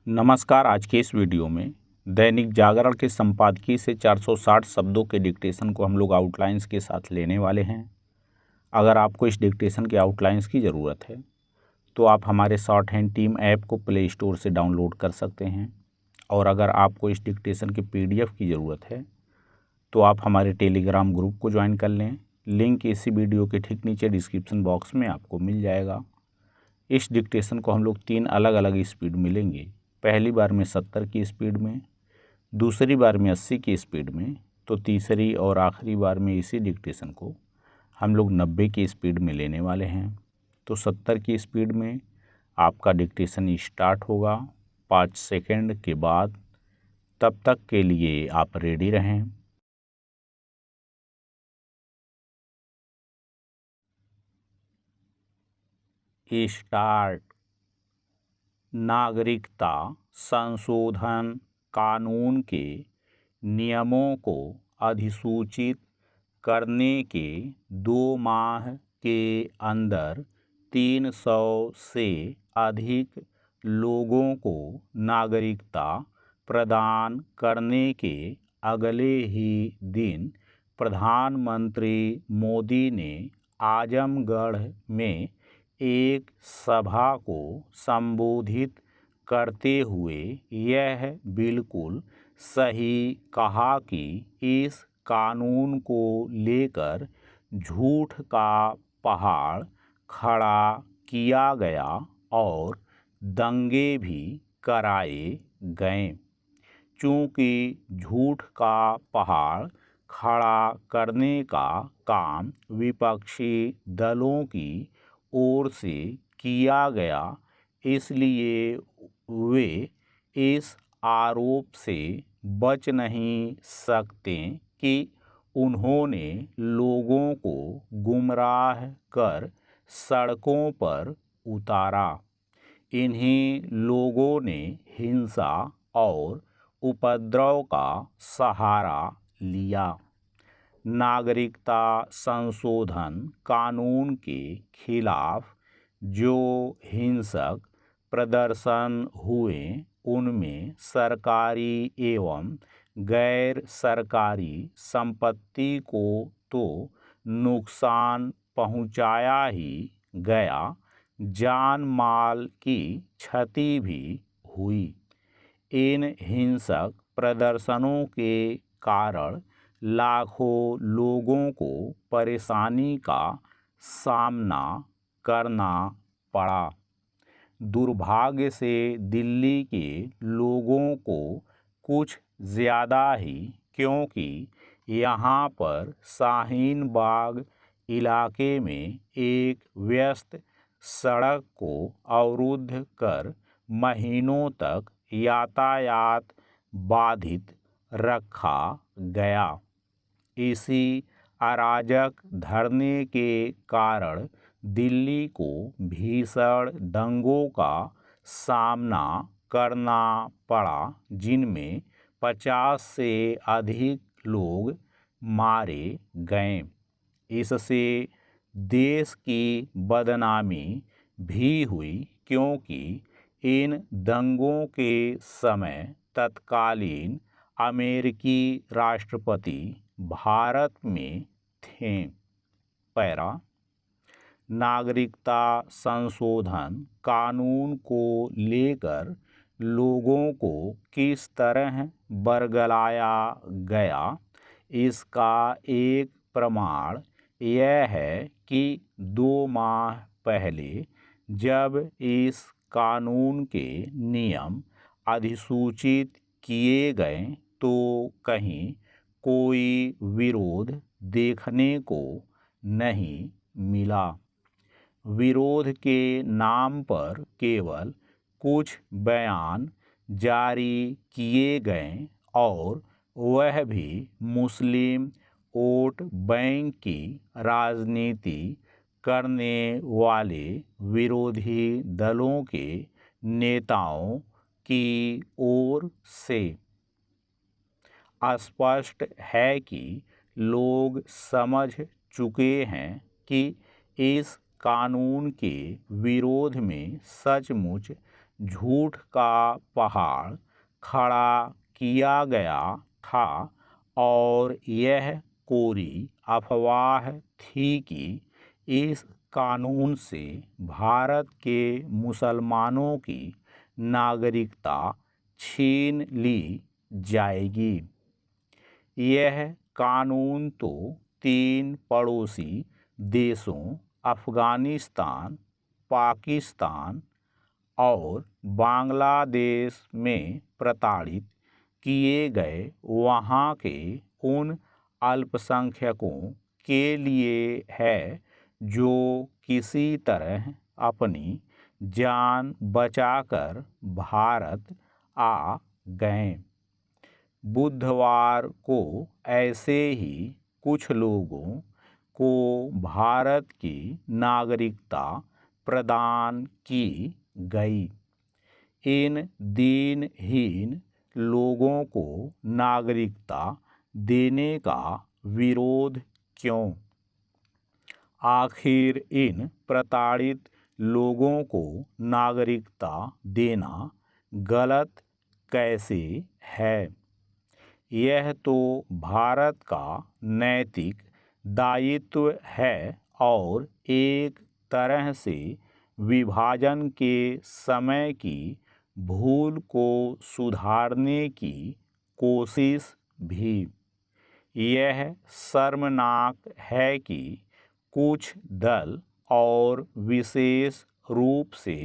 नमस्कार। आज के इस वीडियो में दैनिक जागरण के संपादकीय से 460 शब्दों के डिक्टेशन को हम लोग आउटलाइंस के साथ लेने वाले हैं। अगर आपको इस डिक्टेशन के आउटलाइंस की ज़रूरत है तो आप हमारे शॉर्ट हैंड टीम ऐप को प्ले स्टोर से डाउनलोड कर सकते हैं, और अगर आपको इस डिक्टेशन के PDF की ज़रूरत है तो आप हमारे टेलीग्राम ग्रुप को ज्वाइन कर लें। लिंक इसी वीडियो के ठीक नीचे डिस्क्रिप्शन बॉक्स में आपको मिल जाएगा। इस डिक्टेशन को हम लोग 3 अलग अलग स्पीड में लेंगे। पहली बार में 70 की स्पीड में, दूसरी बार में 80 की स्पीड में, तो तीसरी और आखिरी बार में इसी डिक्टेशन को हम लोग 90 की स्पीड में लेने वाले हैं। तो 70 की स्पीड में आपका डिक्टेशन स्टार्ट होगा 5 सेकंड के बाद। तब तक के लिए आप रेडी रहें। स्टार्ट। नागरिकता संशोधन कानून के नियमों को अधिसूचित करने के 2 माह के अंदर 300 से अधिक लोगों को नागरिकता प्रदान करने के अगले ही दिन प्रधानमंत्री मोदी ने आजमगढ़ में एक सभा को संबोधित करते हुए यह बिल्कुल सही कहा कि इस कानून को लेकर झूठ का पहाड़ खड़ा किया गया और दंगे भी कराए गए। चूँकि झूठ का पहाड़ खड़ा करने का काम विपक्षी दलों की ओर से किया गया, इसलिए वे इस आरोप से बच नहीं सकते कि उन्होंने लोगों को गुमराह कर सड़कों पर उतारा। इन्हीं लोगों ने हिंसा और उपद्रव का सहारा लिया। नागरिकता संशोधन कानून के खिलाफ जो हिंसक प्रदर्शन हुए उनमें सरकारी एवं गैर सरकारी संपत्ति को तो नुकसान पहुंचाया ही गया, जान माल की क्षति भी हुई। इन हिंसक प्रदर्शनों के कारण लाखों लोगों को परेशानी का सामना करना पड़ा। दुर्भाग्य से दिल्ली के लोगों को कुछ ज़्यादा ही, क्योंकि यहाँ पर शाहीन बाग इलाके में एक व्यस्त सड़क को अवरुद्ध कर महीनों तक यातायात बाधित रखा गया। इसी अराजक धरने के कारण दिल्ली को भीषण दंगों का सामना करना पड़ा, जिनमें 50 से अधिक लोग मारे गए। इससे देश की बदनामी भी हुई, क्योंकि इन दंगों के समय तत्कालीन अमेरिकी राष्ट्रपति भारत में थे। पैरा। नागरिकता संशोधन कानून को लेकर लोगों को किस तरह बरगलाया गया, इसका एक प्रमाण यह है कि 2 माह पहले जब इस कानून के नियम अधिसूचित किए गए तो कहीं कोई विरोध देखने को नहीं मिला। विरोध के नाम पर केवल कुछ बयान जारी किए गए, और वह भी मुस्लिम वोट बैंक की राजनीति करने वाले विरोधी दलों के नेताओं की ओर से। स्पष्ट है कि लोग समझ चुके हैं कि इस कानून के विरोध में सचमुच झूठ का पहाड़ खड़ा किया गया था और यह कोरी अफवाह थी कि इस कानून से भारत के मुसलमानों की नागरिकता छीन ली जाएगी। यह कानून तो 3 पड़ोसी देशों अफ़गानिस्तान, पाकिस्तान और बांग्लादेश में प्रताड़ित किए गए वहाँ के उन अल्पसंख्यकों के लिए है जो किसी तरह अपनी जान बचाकर भारत आ गए। बुधवार को ऐसे ही कुछ लोगों को भारत की नागरिकता प्रदान की गई। इन दीनहीन लोगों को नागरिकता देने का विरोध क्यों? आखिर इन प्रताड़ित लोगों को नागरिकता देना गलत कैसे है? यह तो भारत का नैतिक दायित्व है और एक तरह से विभाजन के समय की भूल को सुधारने की कोशिश भी। यह शर्मनाक है कि कुछ दल और विशेष रूप से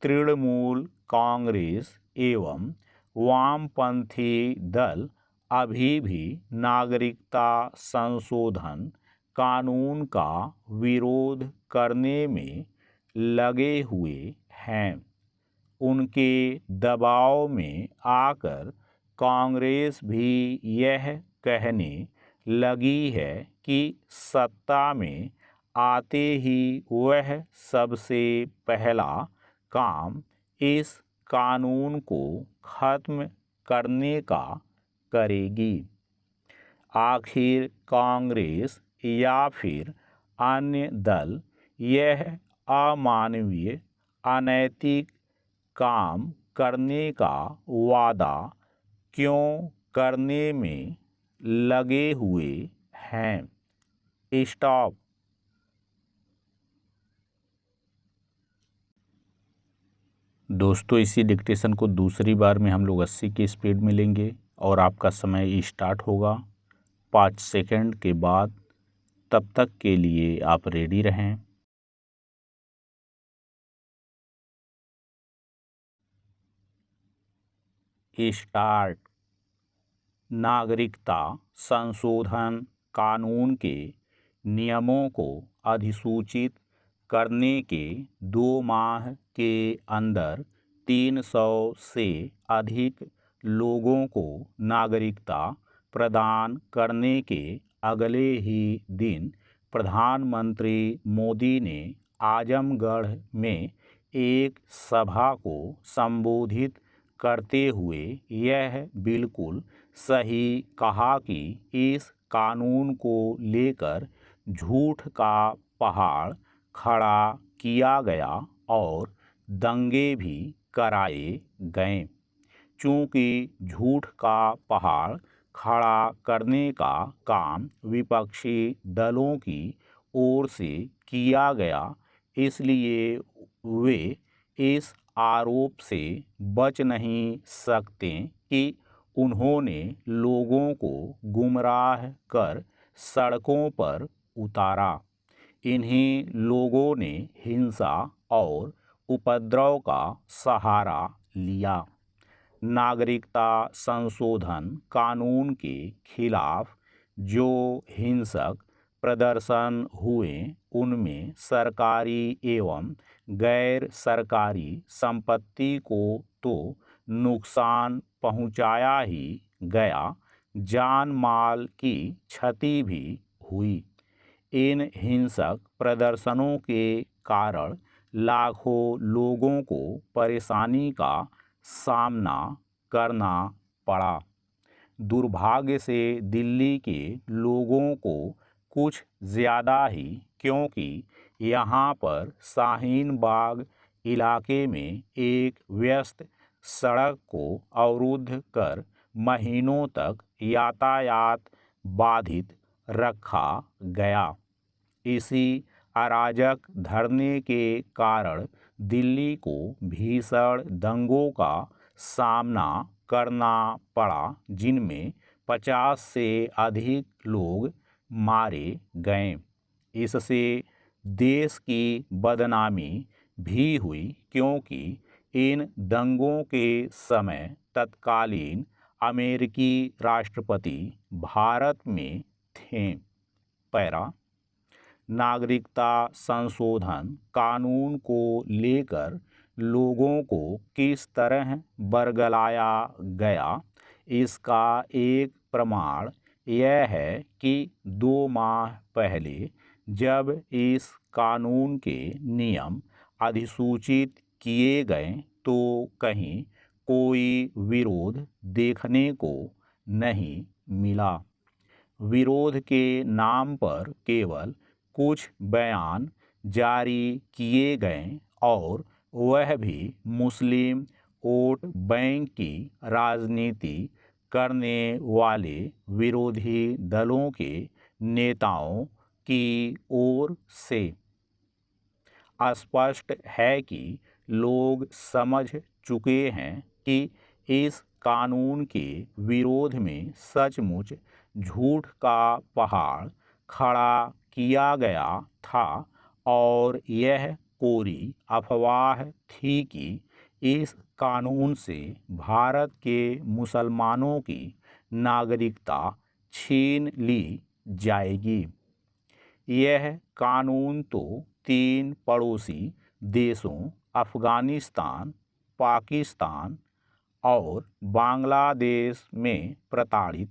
तृणमूल कांग्रेस एवं वामपंथी दल अभी भी नागरिकता संशोधन कानून का विरोध करने में लगे हुए हैं। उनके दबाव में आकर कांग्रेस भी यह कहने लगी है कि सत्ता में आते ही वह सबसे पहला काम इस कानून को खत्म करने का करेगी। आखिर कांग्रेस या फिर अन्य दल यह अमानवीय, अनैतिक काम करने का वादा क्यों करने में लगे हुए हैं? स्टॉप। दोस्तों, इसी डिक्टेशन को दूसरी बार में हम लोग 80 की स्पीड में लेंगे और आपका समय स्टार्ट होगा 5 सेकंड के बाद। तब तक के लिए आप रेडी रहें। स्टार्ट। नागरिकता संशोधन कानून के नियमों को अधिसूचित करने के 2 माह के अंदर 300 से अधिक लोगों को नागरिकता प्रदान करने के अगले ही दिन प्रधानमंत्री मोदी ने आजमगढ़ में एक सभा को संबोधित करते हुए यह बिल्कुल सही कहा कि इस कानून को लेकर झूठ का पहाड़ खड़ा किया गया और दंगे भी कराए गए। चूँकि झूठ का पहाड़ खड़ा करने का काम विपक्षी दलों की ओर से किया गया, इसलिए वे इस आरोप से बच नहीं सकते कि उन्होंने लोगों को गुमराह कर सड़कों पर उतारा। इन्हीं लोगों ने हिंसा और उपद्रव का सहारा लिया। नागरिकता संशोधन कानून के खिलाफ जो हिंसक प्रदर्शन हुए, उनमें सरकारी एवं गैर सरकारी संपत्ति को तो नुकसान पहुंचाया ही गया, जान माल की क्षति भी हुई। इन हिंसक प्रदर्शनों के कारण लाखों लोगों को परेशानी का सामना करना पड़ा। दुर्भाग्य से दिल्ली के लोगों को कुछ ज़्यादा ही, क्योंकि यहाँ पर शाहीन बाग इलाके में एक व्यस्त सड़क को अवरुद्ध कर महीनों तक यातायात बाधित रखा गया। इसी अराजक धरने के कारण दिल्ली को भीषण दंगों का सामना करना पड़ा, जिनमें 50 से अधिक लोग मारे गए। इससे देश की बदनामी भी हुई, क्योंकि इन दंगों के समय तत्कालीन अमेरिकी राष्ट्रपति भारत में थे। पैरा नागरिकता संशोधन कानून को लेकर लोगों को किस तरह बरगलाया गया, इसका एक प्रमाण यह है कि 2 माह पहले जब इस कानून के नियम अधिसूचित किए गए तो कहीं कोई विरोध देखने को नहीं मिला। विरोध के नाम पर केवल कुछ बयान जारी किए गए, और वह भी मुस्लिम वोट बैंक की राजनीति करने वाले विरोधी दलों के नेताओं की ओर से। स्पष्ट है कि लोग समझ चुके हैं कि इस कानून के विरोध में सचमुच झूठ का पहाड़ खड़ा किया गया था, और यह कोरी अफवाह थी कि इस कानून से भारत के मुसलमानों की नागरिकता छीन ली जाएगी। यह कानून तो 3 पड़ोसी देशों अफ़गानिस्तान, पाकिस्तान और बांग्लादेश में प्रताड़ित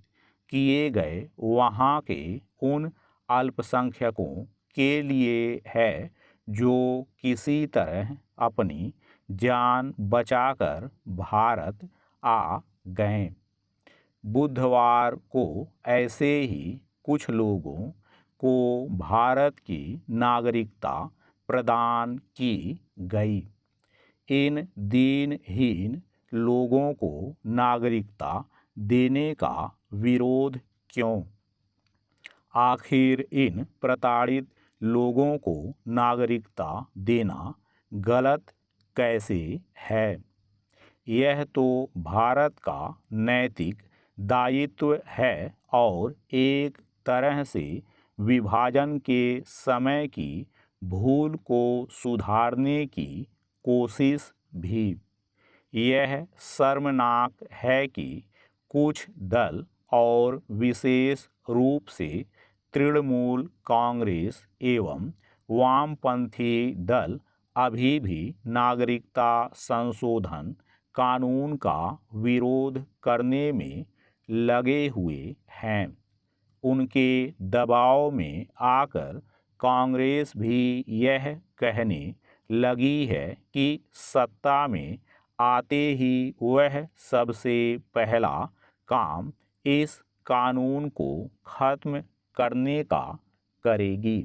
किए गए वहाँ के उन अल्पसंख्यकों के लिए है जो किसी तरह अपनी जान बचाकर भारत आ गए। बुधवार को ऐसे ही कुछ लोगों को भारत की नागरिकता प्रदान की गई। इन दीनहीन लोगों को नागरिकता देने का विरोध क्यों? आखिर इन प्रताड़ित लोगों को नागरिकता देना गलत कैसे है? यह तो भारत का नैतिक दायित्व है और एक तरह से विभाजन के समय की भूल को सुधारने की कोशिश भी। यह शर्मनाक है कि कुछ दल, और विशेष रूप से तृणमूल कांग्रेस एवं वामपंथी दल, अभी भी नागरिकता संशोधन कानून का विरोध करने में लगे हुए हैं। उनके दबाव में आकर कांग्रेस भी यह कहने लगी है कि सत्ता में आते ही वह सबसे पहला काम इस कानून को खत्म करने का करेगी।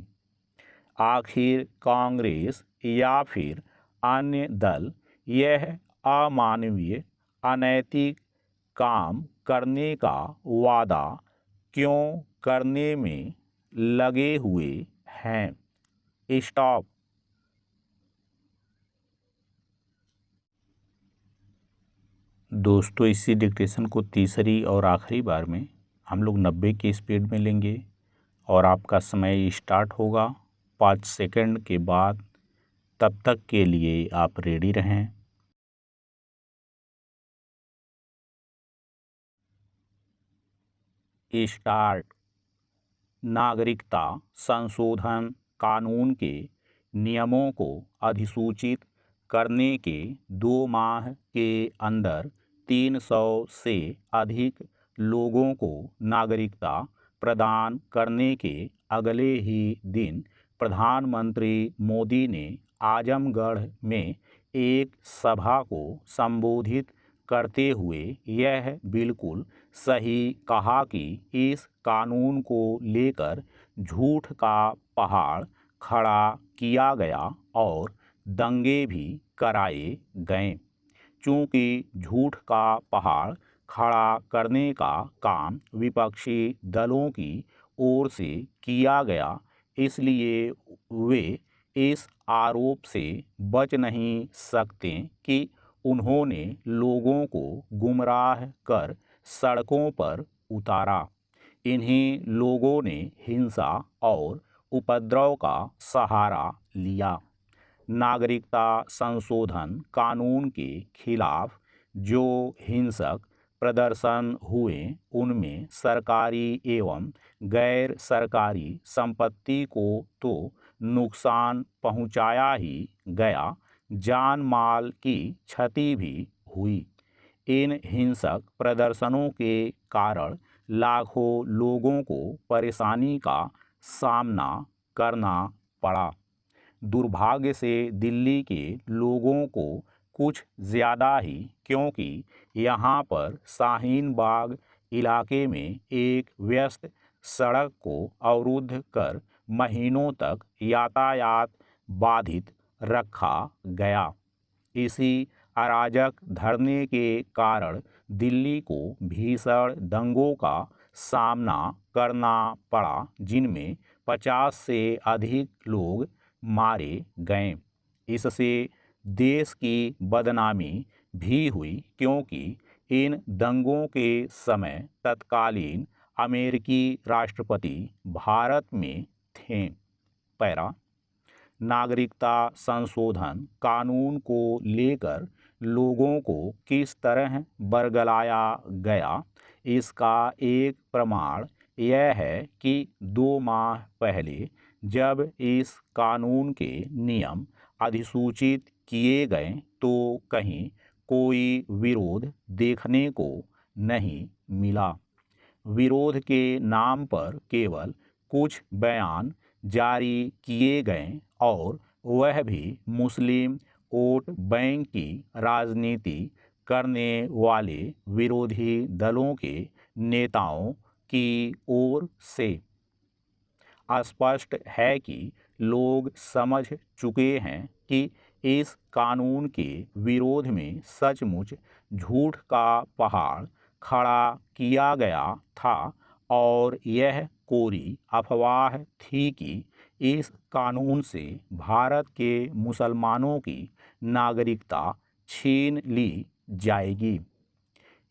आखिर कांग्रेस या फिर अन्य दल यह अमानवीय, अनैतिक काम करने का वादा क्यों करने में लगे हुए हैं? स्टॉप। दोस्तों, इसी डिक्टेशन को तीसरी और आखिरी बार में हम लोग 90 की स्पीड में लेंगे और आपका समय स्टार्ट होगा 5 सेकंड के बाद। तब तक के लिए आप रेडी रहें। स्टार्ट। नागरिकता संशोधन कानून के नियमों को अधिसूचित करने के 2 माह के अंदर 300 से अधिक लोगों को नागरिकता प्रदान करने के अगले ही दिन प्रधानमंत्री मोदी ने आजमगढ़ में एक सभा को संबोधित करते हुए यह बिल्कुल सही कहा कि इस कानून को लेकर झूठ का पहाड़ खड़ा किया गया और दंगे भी कराए गए। चूँकि झूठ का पहाड़ खड़ा करने का काम विपक्षी दलों की ओर से किया गया, इसलिए वे इस आरोप से बच नहीं सकते कि उन्होंने लोगों को गुमराह कर सड़कों पर उतारा। इन्हीं लोगों ने हिंसा और उपद्रव का सहारा लिया। नागरिकता संशोधन कानून के खिलाफ जो हिंसक प्रदर्शन हुए, उनमें सरकारी एवं गैर सरकारी संपत्ति को तो नुकसान पहुंचाया ही गया, जान माल की क्षति भी हुई। इन हिंसक प्रदर्शनों के कारण लाखों लोगों को परेशानी का सामना करना पड़ा। दुर्भाग्य से दिल्ली के लोगों को कुछ ज़्यादा ही, क्योंकि यहाँ पर शाहीन बाग इलाके में एक व्यस्त सड़क को अवरुद्ध कर महीनों तक यातायात बाधित रखा गया। इसी अराजक धरने के कारण दिल्ली को भीषण दंगों का सामना करना पड़ा, जिनमें 50 से अधिक लोग मारे गए। इससे देश की बदनामी भी हुई, क्योंकि इन दंगों के समय तत्कालीन अमेरिकी राष्ट्रपति भारत में थे। पैरा नागरिकता संशोधन कानून को लेकर लोगों को किस तरह बरगलाया गया, इसका एक प्रमाण यह है कि 2 माह पहले जब इस कानून के नियम अधिसूचित किए गए, तो कहीं कोई विरोध देखने को नहीं मिला। विरोध के नाम पर केवल कुछ बयान जारी किए गए, और वह भी मुस्लिम वोट बैंक की राजनीति करने वाले विरोधी दलों के नेताओं की ओर से। स्पष्ट है कि लोग समझ चुके हैं कि इस कानून के विरोध में सचमुच झूठ का पहाड़ खड़ा किया गया था, और यह कोरी अफवाह थी कि इस कानून से भारत के मुसलमानों की नागरिकता छीन ली जाएगी।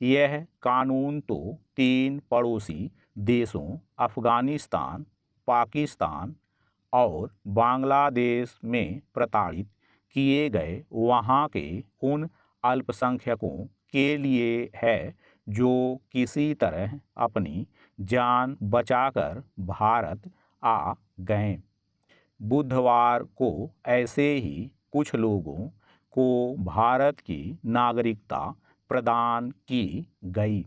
यह कानून तो 3 पड़ोसी देशों अफगानिस्तान, पाकिस्तान और बांग्लादेश में प्रताड़ित किए गए वहाँ के उन अल्पसंख्यकों के लिए है, जो किसी तरह अपनी जान बचाकर भारत आ गए। बुधवार को ऐसे ही कुछ लोगों को भारत की नागरिकता प्रदान की गई।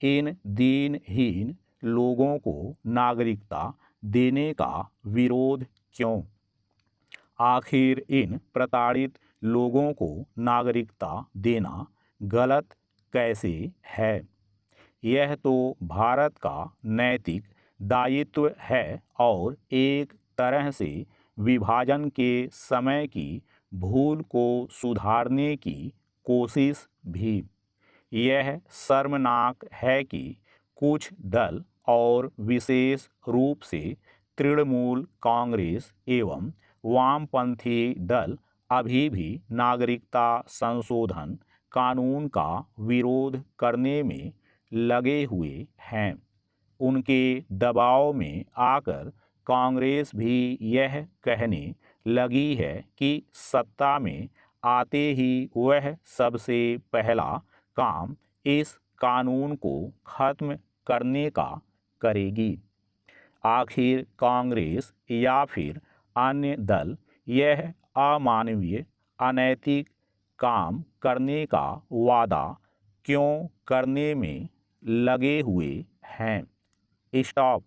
इन दीनहीन लोगों को नागरिकता देने का विरोध क्यों? आखिर इन प्रताड़ित लोगों को नागरिकता देना गलत कैसे है? यह तो भारत का नैतिक दायित्व है, और एक तरह से विभाजन के समय की भूल को सुधारने की कोशिश भी। यह शर्मनाक है कि कुछ दल, और विशेष रूप से तृणमूल कांग्रेस एवं वामपंथी दल, अभी भी नागरिकता संशोधन कानून का विरोध करने में लगे हुए हैं। उनके दबाव में आकर कांग्रेस भी यह कहने लगी है कि सत्ता में आते ही वह सबसे पहला काम इस कानून को खत्म करने का करेगी। आखिर कांग्रेस या फिर अन्य दल यह अमानवीय, अनैतिक काम करने का वादा क्यों करने में लगे हुए हैं? स्टॉप।